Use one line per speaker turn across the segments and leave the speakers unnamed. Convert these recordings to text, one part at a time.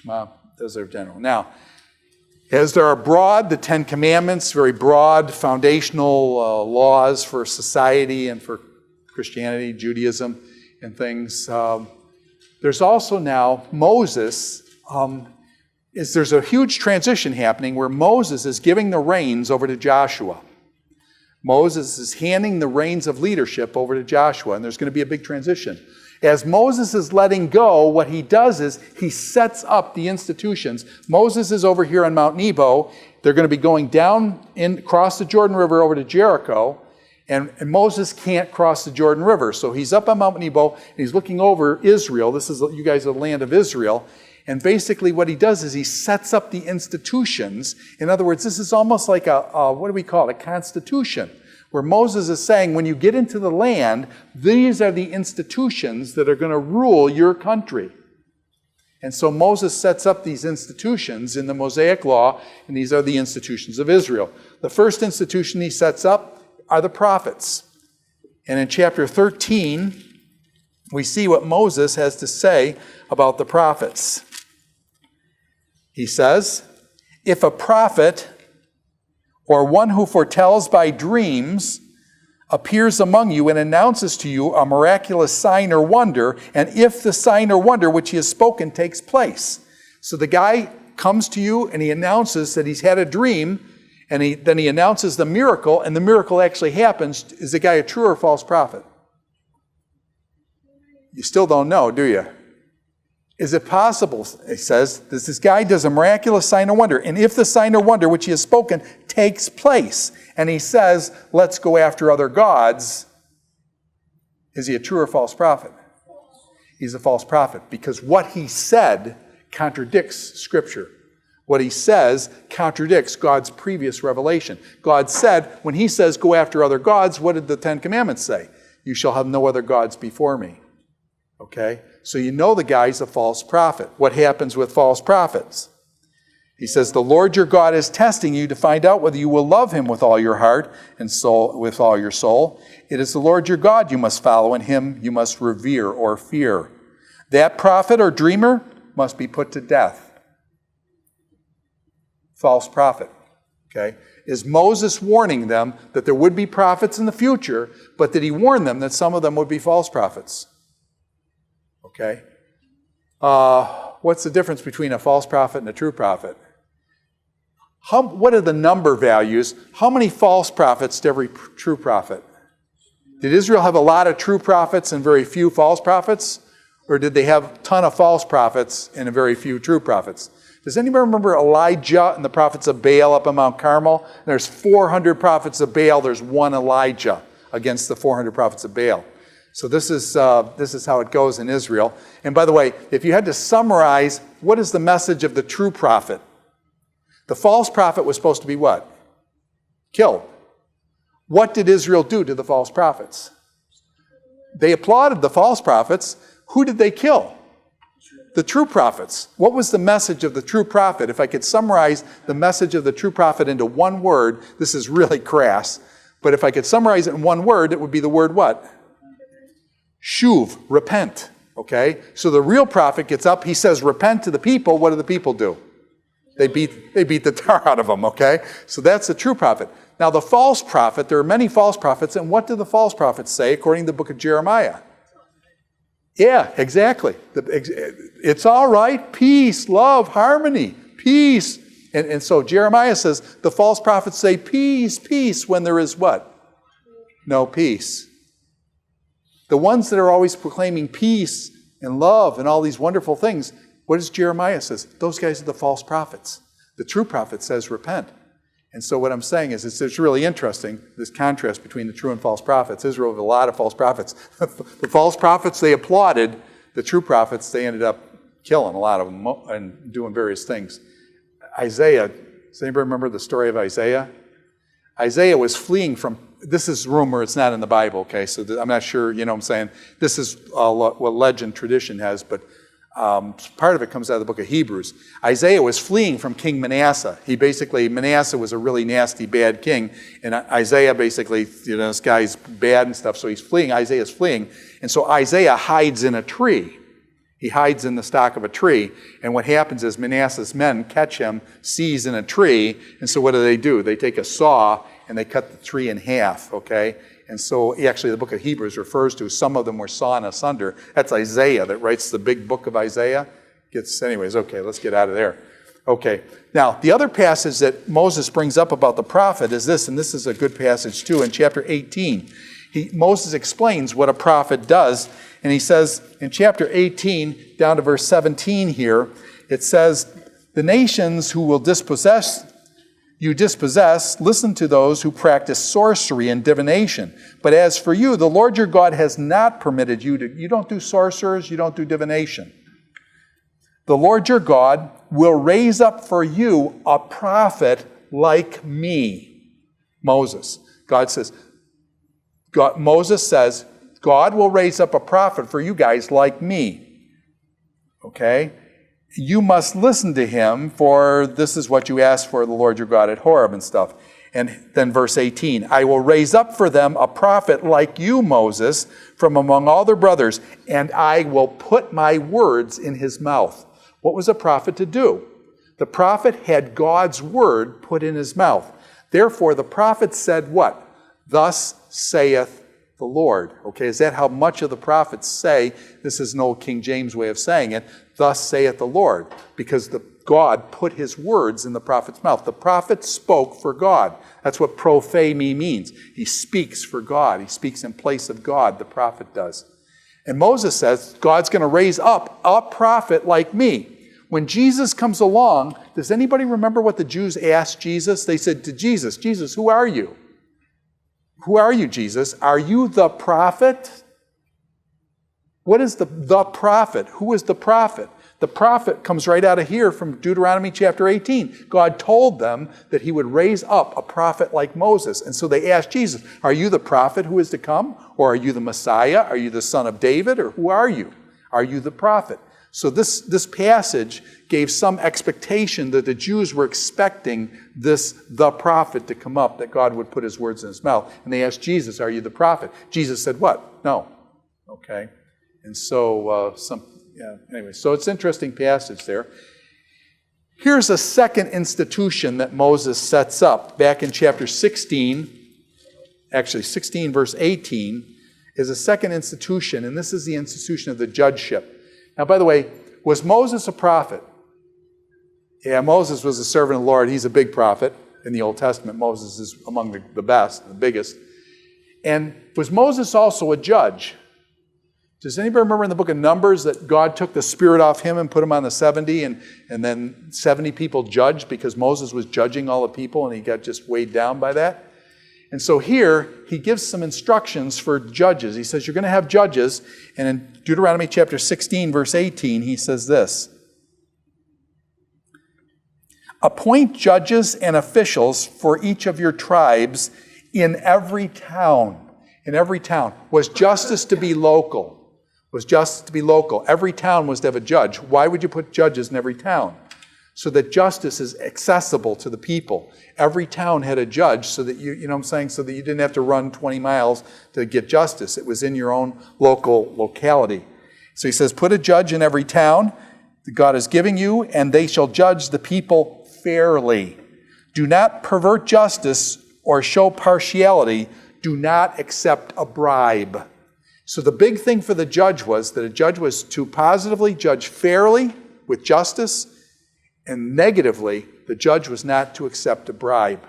Shema, those are general. Now, as there are broad, the Ten Commandments, very broad foundational laws for society and for Christianity, Judaism, and things. There's also now Moses. There's a huge transition happening where Moses is giving the reins over to Joshua. Moses is handing the reins of leadership over to Joshua, and there's going to be a big transition. As Moses is letting go, what he does is he sets up the institutions. Moses is over here on Mount Nebo. They're going to be going down across the Jordan River over to Jericho, and Moses can't cross the Jordan River. So he's up on Mount Nebo, and he's looking over Israel. This is, you guys are the land of Israel. And basically what he does is he sets up the institutions. In other words, this is almost like what do we call it? A constitution. Where Moses is saying, when you get into the land, these are the institutions that are going to rule your country. And so Moses sets up these institutions in the Mosaic Law, and these are the institutions of Israel. The first institution he sets up are the prophets. And in chapter 13, we see what Moses has to say about the prophets. He says, if a prophet or one who foretells by dreams appears among you and announces to you a miraculous sign or wonder, and if the sign or wonder which he has spoken takes place. So the guy comes to you and he announces that he's had a dream, and then he announces the miracle, and the miracle actually happens. Is the guy a true or false prophet? You still don't know, do you? Is it possible, he says, that this guy does a miraculous sign or wonder, and if the sign or wonder which he has spoken takes place, and he says, let's go after other gods, is he a true or false prophet? He's a false prophet, because what he said contradicts Scripture. What he says contradicts God's previous revelation. God said, when he says go after other gods, what did the Ten Commandments say? You shall have no other gods before me. Okay? So you know the guy's a false prophet. What happens with false prophets? He says, the Lord your God is testing you to find out whether you will love him with all your heart and soul, with all your soul. It is the Lord your God you must follow, and him you must revere or fear. That prophet or dreamer must be put to death. False prophet. Okay? Is Moses warning them that there would be prophets in the future, but that he warned them that some of them would be false prophets? Okay? What's the difference between a false prophet and a true prophet? What are the number values? How many false prophets to every true prophet? Did Israel have a lot of true prophets and very few false prophets? Or did they have a ton of false prophets and very few true prophets? Does anybody remember Elijah and the prophets of Baal up on Mount Carmel? There's 400 prophets of Baal. There's one Elijah against the 400 prophets of Baal. So this is how it goes in Israel. And by the way, if you had to summarize, what is the message of the true prophet? The false prophet was supposed to be what? Killed. What did Israel do to the false prophets? They applauded the false prophets. Who did they kill? The true prophets. What was the message of the true prophet? If I could summarize the message of the true prophet into one word, this is really crass, but if I could summarize it in one word, it would be the word what? Shuv, repent. Okay? So the real prophet gets up, he says repent to the people. What do the people do? They beat the tar out of them, okay? So that's the true prophet. Now the false prophet, there are many false prophets, and what do the false prophets say according to the book of Jeremiah? Yeah, exactly. It's all right. Peace, love, harmony, peace. And so Jeremiah says, the false prophets say peace, peace, when there is what? No peace. The ones that are always proclaiming peace and love and all these wonderful things, what does Jeremiah says? Those guys are the false prophets. The true prophet says repent. And so what I'm saying is it's really interesting, this contrast between the true and false prophets. Israel had a lot of false prophets. The false prophets, they applauded. The true prophets, they ended up killing a lot of them and doing various things. Isaiah, does anybody remember the story of Isaiah? Isaiah was fleeing from, this is rumor, it's not in the Bible, okay? So I'm not sure, you know what I'm saying? This is what legend, tradition has, but part of it comes out of the book of Hebrews. Isaiah was fleeing from King Manasseh. Manasseh was a really nasty, bad king, and Isaiah basically, this guy's bad and stuff, so he's fleeing. Isaiah's fleeing, and so Isaiah hides in a tree. He hides in the stock of a tree. And what happens is Manasseh's men catch him, seize in a tree. And so what do? They take a saw and they cut the tree in half, okay? And so actually the book of Hebrews refers to some of them were sawn asunder. That's Isaiah that writes the big book of Isaiah. Anyways, okay, let's get out of there. Okay, now the other passage that Moses brings up about the prophet is this, and this is a good passage too, in chapter 18. Moses explains what a prophet does, and he says in chapter 18, down to verse 17 here, it says, the nations who will dispossess, listen to those who practice sorcery and divination. But as for you, the Lord your God has not permitted you don't do sorcerers, you don't do divination. The Lord your God will raise up for you a prophet like me. Moses. Moses says, God will raise up a prophet for you guys like me. Okay? You must listen to him, for this is what you asked for the Lord your God at Horeb and stuff. And then verse 18, I will raise up for them a prophet like you, Moses, from among all their brothers, and I will put my words in his mouth. What was a prophet to do? The prophet had God's word put in his mouth. Therefore, the prophet said what? Thus saith the Lord. Okay, is that how much of the prophets say? This is an old King James way of saying it. Thus saith the Lord. Because God put his words in the prophet's mouth. The prophet spoke for God. That's what prophemi means. He speaks for God. He speaks in place of God, the prophet does. And Moses says, God's going to raise up a prophet like me. When Jesus comes along, does anybody remember what the Jews asked Jesus? They said to Jesus, Jesus, who are you? Who are you, Jesus? Are you the prophet? What is the prophet? Who is the prophet? The prophet comes right out of here from Deuteronomy chapter 18. God told them that he would raise up a prophet like Moses. And so they asked Jesus, are you the prophet who is to come? Or are you the Messiah? Are you the son of David? Or who are you? Are you the prophet? So this passage gave some expectation that the Jews were expecting the prophet to come up, that God would put his words in his mouth. And they asked Jesus, are you the prophet? Jesus said what? No. Okay. And so anyway, so it's an interesting passage there. Here's a second institution that Moses sets up back in chapter 16. Actually, 16 verse 18 is a second institution, and this is the institution of the judgeship. Now, by the way, was Moses a prophet? Yeah, Moses was a servant of the Lord. He's a big prophet in the Old Testament. Moses is among the best, the biggest. And was Moses also a judge? Does anybody remember in the book of Numbers that God took the spirit off him and put him on the 70, and then 70 people judged because Moses was judging all the people and he got just weighed down by that? And so here, he gives some instructions for judges. He says, you're going to have judges. And in Deuteronomy chapter 16, verse 18, he says this. Appoint judges and officials for each of your tribes in every town. In every town. Was justice to be local? Was justice to be local? Every town was to have a judge. Why would you put judges in every town? So that justice is accessible to the people. Every town had a judge so that you know what I'm saying, so that you didn't have to run 20 miles to get justice. It was in your own local locality. So he says, put a judge in every town that God is giving you, and they shall judge the people fairly. Do not pervert justice or show partiality. Do not accept a bribe. So the big thing for the judge was that a judge was to positively judge fairly with justice, and negatively, the judge was not to accept a bribe.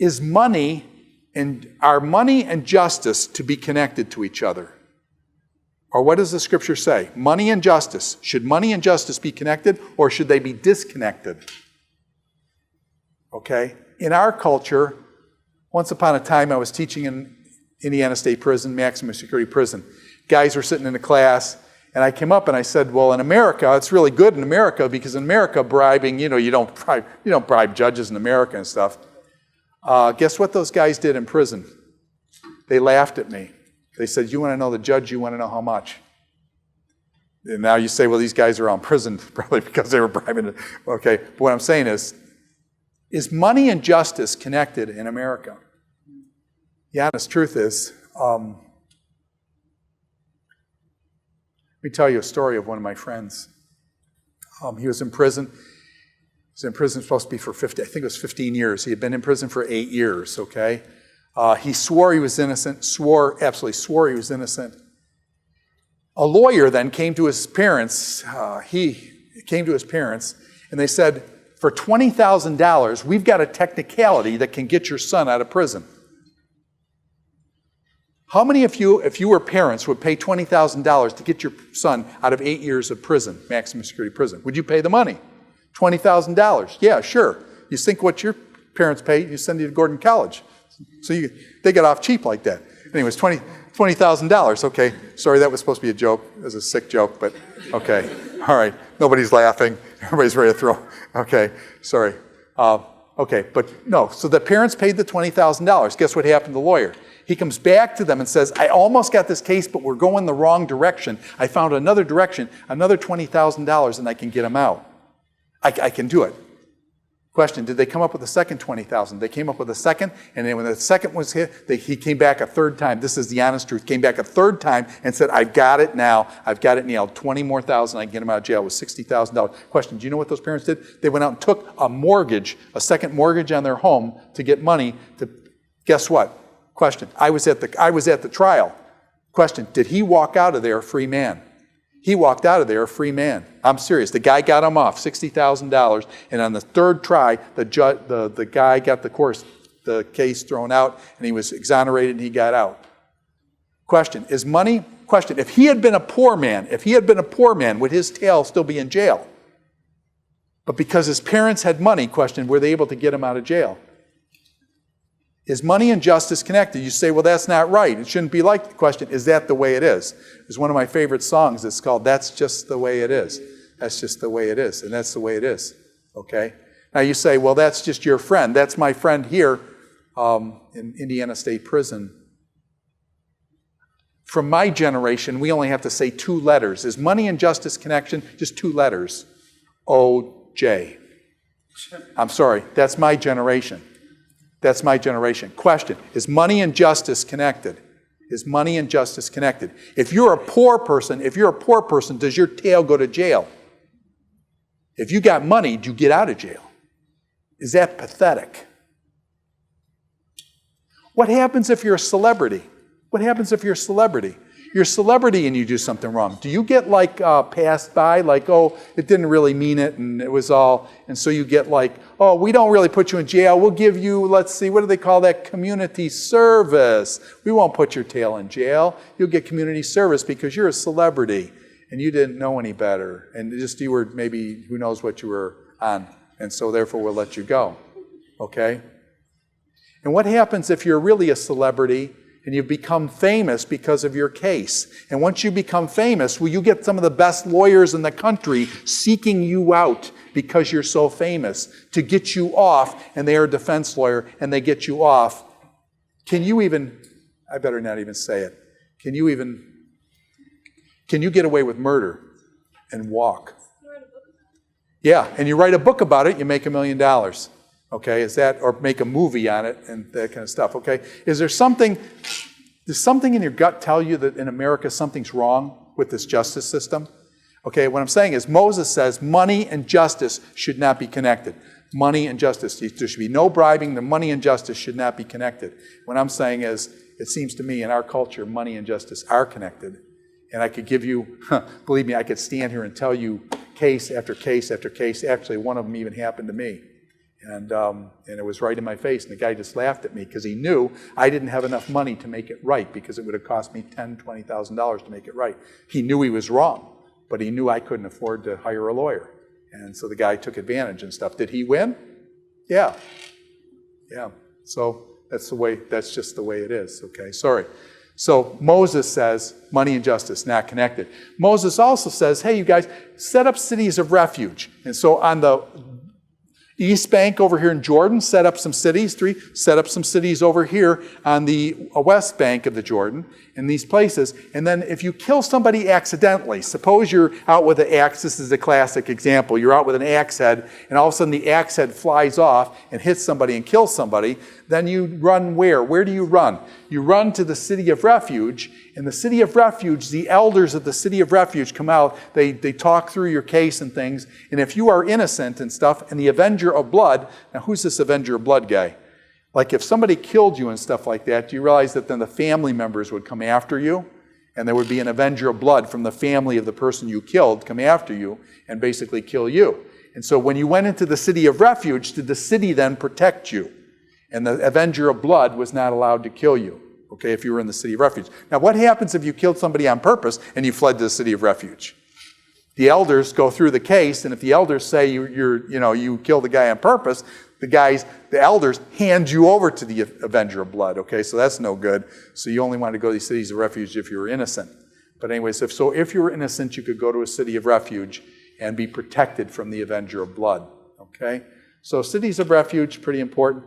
Are money and justice to be connected to each other? Or what does the scripture say? Money and justice. Should money and justice be connected, or should they be disconnected? Okay? In our culture, once upon a time I was teaching in Indiana State Prison, maximum security prison. Guys were sitting in a class, and I came up and I said, well, in America, it's really good in America, because in America, bribing, you don't bribe judges in America and stuff. Guess what those guys did in prison? They laughed at me. They said, you want to know the judge, you want to know how much? And now you say, well, these guys are on prison probably because they were bribing it. Okay, but what I'm saying is money and justice connected in America? The honest truth is, Let me tell you a story of one of my friends. He was in prison. He was in prison supposed to be for 15 years. He had been in prison for 8 years, okay? He swore he was innocent, absolutely swore he was innocent. A lawyer then came to his parents. He came to his parents, and they said, for $20,000, we've got a technicality that can get your son out of prison. How many of you, if you were parents, would pay $20,000 to get your son out of 8 years of prison, maximum security prison? Would you pay the money? $20,000. Yeah, sure. You think what your parents pay, you send you to Gordon College. So they get off cheap like that. Anyways, $20,000. Okay, sorry, that was supposed to be a joke. It was a sick joke, but okay. All right, nobody's laughing. Everybody's ready to throw. Okay, sorry. Okay, but no, so the parents paid the $20,000. Guess what happened to the lawyer? He comes back to them and says, I almost got this case, but we're going the wrong direction. I found another direction, another $20,000, and I can get him out. I can do it. Question, did they come up with a second $20,000? They came up with a second, and then when the second was hit, he came back a third time. This is the honest truth. Came back a third time and said, I've got it now. I've got it nailed. 20 more thousand, I can get him out of jail with $60,000. Question, do you know what those parents did? They went out and took a mortgage, a second mortgage on their home to get money to, guess what? Question, I was at the trial. Question, did he walk out of there a free man? He walked out of there a free man. I'm serious. The guy got him off $60,000, and on the third try, the guy got the case thrown out, and he was exonerated, and he got out. Question, if he had been a poor man, would his tail still be in jail? But because his parents had money, question, were they able to get him out of jail? Is money and justice connected? You say, well, that's not right. It shouldn't be like the question, is that the way it is? It's one of my favorite songs. It's called That's Just the Way It Is. That's just the way it is. And that's the way it is. Okay? Now you say, well, that's just your friend. That's my friend here in Indiana State Prison. From my generation, we only have to say 2 letters. Is money and justice connection? Just 2 letters. O-J. I'm sorry. That's my generation. That's my generation. Question, is money and justice connected? Is money and justice connected? If you're a poor person, does your tail go to jail? If you got money, do you get out of jail? Is that pathetic? What happens if you're a celebrity? You're a celebrity and you do something wrong. Do you get passed by, it didn't really mean it and it was all, and so you get we don't really put you in jail. We'll give you, let's see, what do they call that? Community service. We won't put your tail in jail. You'll get community service because you're a celebrity and you didn't know any better. And you were maybe, who knows what you were on. And so therefore we'll let you go. Okay? And what happens if you're really a celebrity and you've become famous because of your case? And once you become famous, will you get some of the best lawyers in the country seeking you out because you're so famous to get you off, and they are a defense lawyer, and they get you off? Can you even, I better not even say it, can you get away with murder and walk? Yeah, and you write a book about it, you make $1 million. Okay, or make a movie on it and that kind of stuff, okay? Does something in your gut tell you that in America something's wrong with this justice system? Okay, what I'm saying is Moses says money and justice should not be connected. Money and justice, there should be no bribing, the money and justice should not be connected. What I'm saying is, it seems to me in our culture, money and justice are connected. And I could give you, believe me, I could stand here and tell you case after case after case. Actually, one of them even happened to me. And it was right in my face, and the guy just laughed at me because he knew I didn't have enough money to make it right because it would have cost me $10,000, $20,000 to make it right. He knew he was wrong, but he knew I couldn't afford to hire a lawyer. And so the guy took advantage and stuff. Did he win? Yeah. Yeah. So that's just the way it is, okay? Sorry. So Moses says money and justice not connected. Moses also says, hey, you guys, set up cities of refuge. And so East Bank over here in Jordan, set up some cities. 3, set up some cities over here on the west bank of the Jordan, in these places. And then if you kill somebody accidentally, suppose you're out with an axe, this is a classic example, you're out with an axe head, and all of a sudden the axe head flies off and hits somebody and kills somebody, then you run where? Where do you run? You run to the city of refuge. In the city of refuge, the elders of the city of refuge come out, they talk through your case and things, and if you are innocent and stuff, and the avenger of blood, now who's this avenger of blood guy? Like if somebody killed you and stuff like that, do you realize that then the family members would come after you? And there would be an avenger of blood from the family of the person you killed come after you and basically kill you. And so when you went into the city of refuge, did the city then protect you? And the avenger of blood was not allowed to kill you, okay, if you were in the city of refuge. Now what happens if you killed somebody on purpose and you fled to the city of refuge? The elders go through the case, and if the elders say you killed the guy on purpose, the elders hand you over to the avenger of blood, okay? So that's no good. So you only want to go to these cities of refuge if you were innocent. But anyways, if you were innocent, you could go to a city of refuge and be protected from the avenger of blood, okay? So cities of refuge, pretty important.